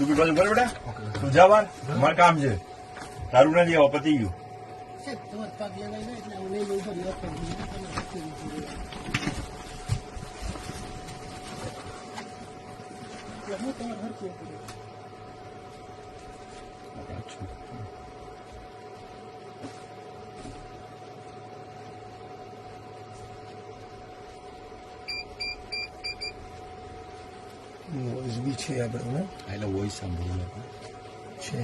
તું બી બાજુ કરે બેટા તું જા બાર મારે કામ છે તારું નથી આવો પતી ગયું વોઇસ બી છે આપણે ને એટલે વોઇસ સાંભળવું છે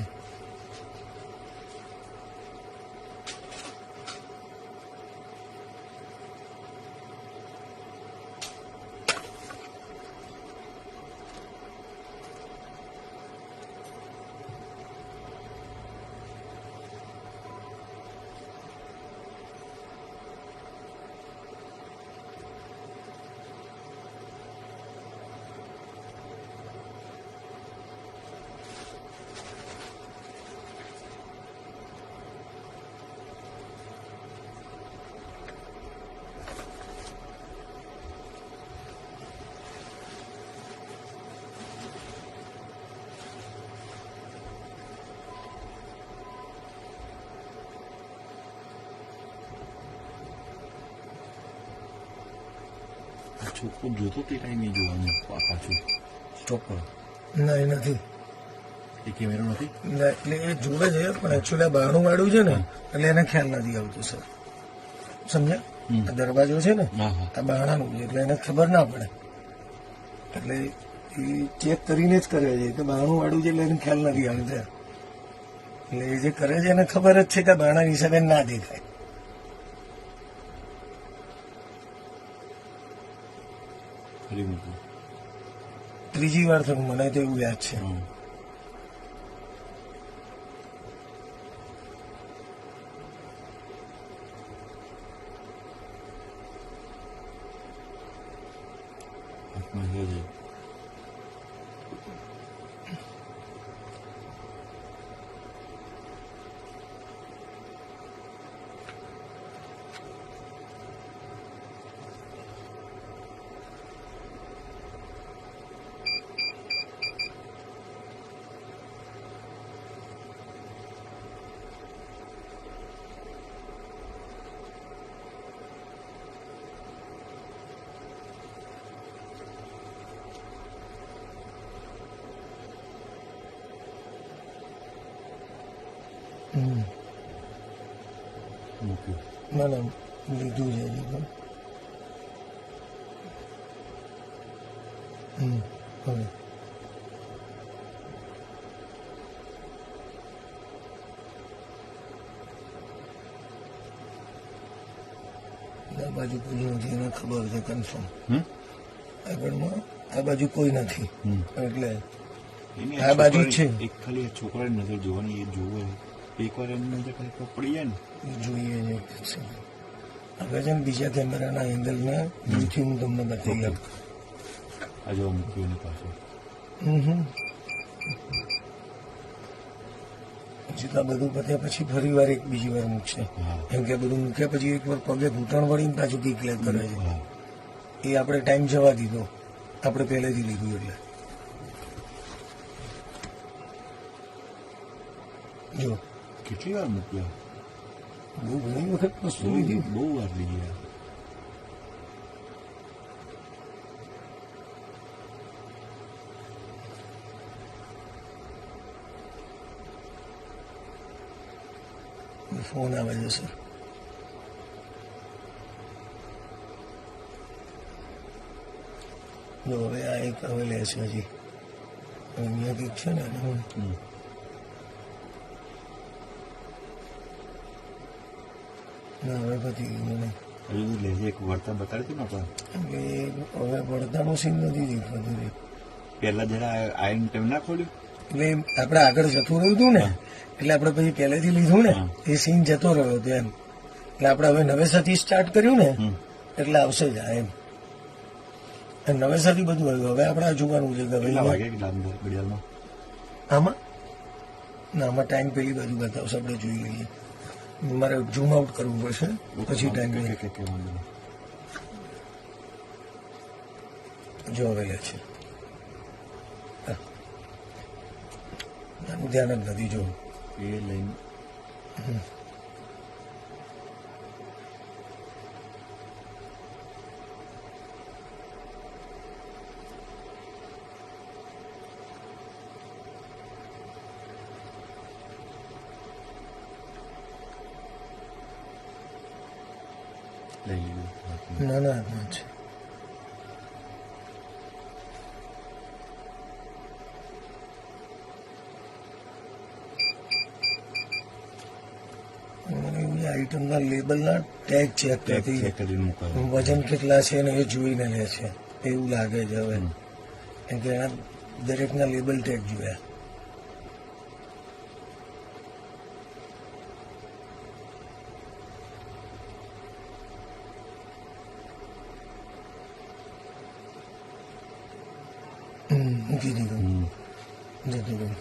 છોકરો જોતો તે ટાઈમે જોવાનું પાછું સ્ટોપ કરો ના એ નથી એ કેમેરો નથી ના, એટલે એ જોવે છે પણ એકચ્યુઅલી બહારનું વાળું છે ને એટલે એને ખ્યાલ નથી આવતો સર સમજ્યા આ દરવાજો છે ને હા હા આ બહારનું છે એટલે એને ખબર ના પડે એટલે એ ચેક કરીને જ કરે છે કે બહારનું વાળું છે એટલે એને ખ્યાલ નથી આવતો એટલે એ જે કરે છે એને ખબર જ છે કે બહારના હિસાબે ના દેખાય ફરી મૂકું ત્રીજી વાર થયું મને તો એવું યાદ છે હા હાથમાં છે જ. મૂક્યું ના ના લીધું છે હજી પણ હવે આ બાજુ કોઈ નથી એને ખબર છે કન્ફર્મ આગળમાં આ બાજુ કોઈ નથી એટલે એની આ બાજુ જ છે. એક ખાલી આ છોકરાની નજર જોવાની એ જોવે એકવાર એની નજર ખાલી પડી જાય ને એ જોઈએ છે હવે છે ને બીજા કેમેરાના એંગલને જોઈથી હું તમને બતાવી આપું આ જો મૂક્યું એની પાસે પછી તો આ બધું પત્યા પછી ફરી વાર એક બીજી વાર મૂકશે હા કેમ કે બધું મૂક્યા પછી એક વાર પગે ઘૂંટણ વળીને પાછું ડિક્લેર કરે છે હા એ આપણે ટાઈમ જવા દીધો આપણે પહેલેથી લીધું એટલે જો કેટલી વાર મૂક્યા બહુ ઘણી વખત વસ્તુ લીધી બહુ વાર લીધી યાર ફોન આવે છે સર જો હવે આ એક હવે લે છે હજી અહીંયા કંઈક છે ને હું ના હવે પતી ગયું મને હજુ લેજે એક વર્તન બતાડી હતું ને આપણે કેમ કે હવે પડદાનો સીન નથી દેખાતો રે પહેલા જરા આઈને ટાઈમ ના ખોલ્યું એટલે આપણે આગળ જતું રહ્યું હતું ને એટલે આપણે પછી પહેલેથી લીધું ને હા. એ સીન જતો રહ્યો હતો એમ એટલે આપણે હવે નવેસરથી સ્ટાર્ટ કર્યું ને એટલે આવશે જ આ એમ અને નવેસરથી બધું આવ્યું હવે આપણે આ જોવાનું છે કે કેટલા ભાઈ વાગે કેટલા અંદર ઘડિયાળમાં આમાં ના આમાં ટાઈમ પેલી બાજુ બતાવશે આપણે જોઈ લઈએ મારે ઝૂમ આઉટ કરવું પડશે પછી ટાઈમ કે વાંધો નહીં. જો હવે લે છે ધ્યાન જ નથી જોયું. એ લઈને લઈ લીધું. ના ના ના છે. આઈટમના લેબલના ટેગ ચેક ચેક નથી, કરીને મુકાવે. વજન કેટલા છે ને એ જોઈને લે છે એવું લાગે છે હવે. કેમ કે એના દરેકના લેબલ ટેગ જોયા. મૂકી દીધું. જતું રહ્યું.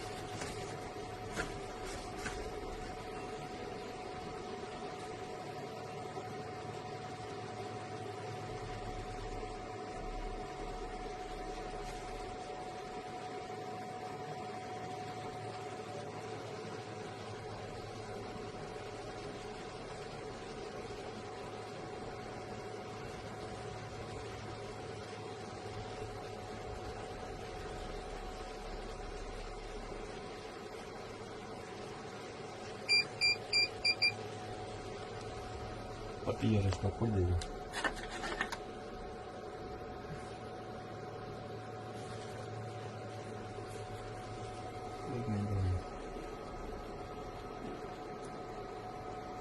પતિ યાર સ્ટોપ કરી દેજો.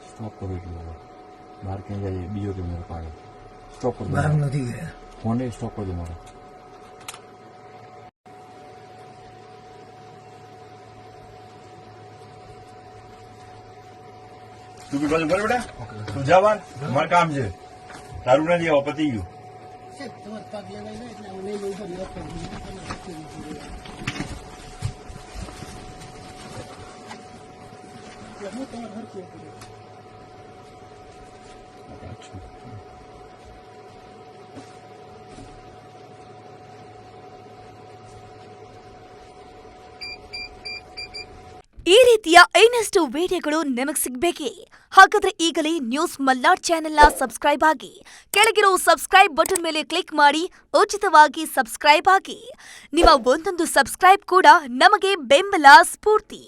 સ્ટોપ કરો એટલું હવે. બહાર ક્યાં જાય બીજો કેમેરો પાડે. સ્ટોપ કરી બહાર દો. નથી ગયા. ફોને સ્ટોપ કરી દો મારો. તું બી બાજુ કરે બેટા. તું જા બહાર. મારે કામ છે. તારું નથી આવા પતી ગયું. ಈ ರೀತಿಯ ಇನ್ನಷ್ಟು ವಿಡಿಯೋಗಳು ನಿಮಗೆ ಸಿಗಬೇಕೇ? ಹಾಗಾದ್ರೆ ಈಗಲೇ ನ್ಯೂಸ್ ಮಲ್ನಾಡ್ ಚಾನೆಲ್ನ ಸಬ್ಸ್ಕ್ರೈಬ್ ಆಗಿ ಕೆಳಗಿರೋ ಸಬ್ಸ್ಕ್ರೈಬ್ ಬಟನ್ ಮೇಲೆ ಕ್ಲಿಕ್ ಮಾಡಿ ಉಚಿತವಾಗಿ ಸಬ್ಸ್ಕ್ರೈಬ್ ಆಗಿ. ನಿಮ್ಮ ಒಂದೊಂದು ಸಬ್ಸ್ಕ್ರೈಬ್ ಕೂಡ ನಮಗೆ ಬೆಂಬಲ ಸ್ಫೂರ್ತಿ.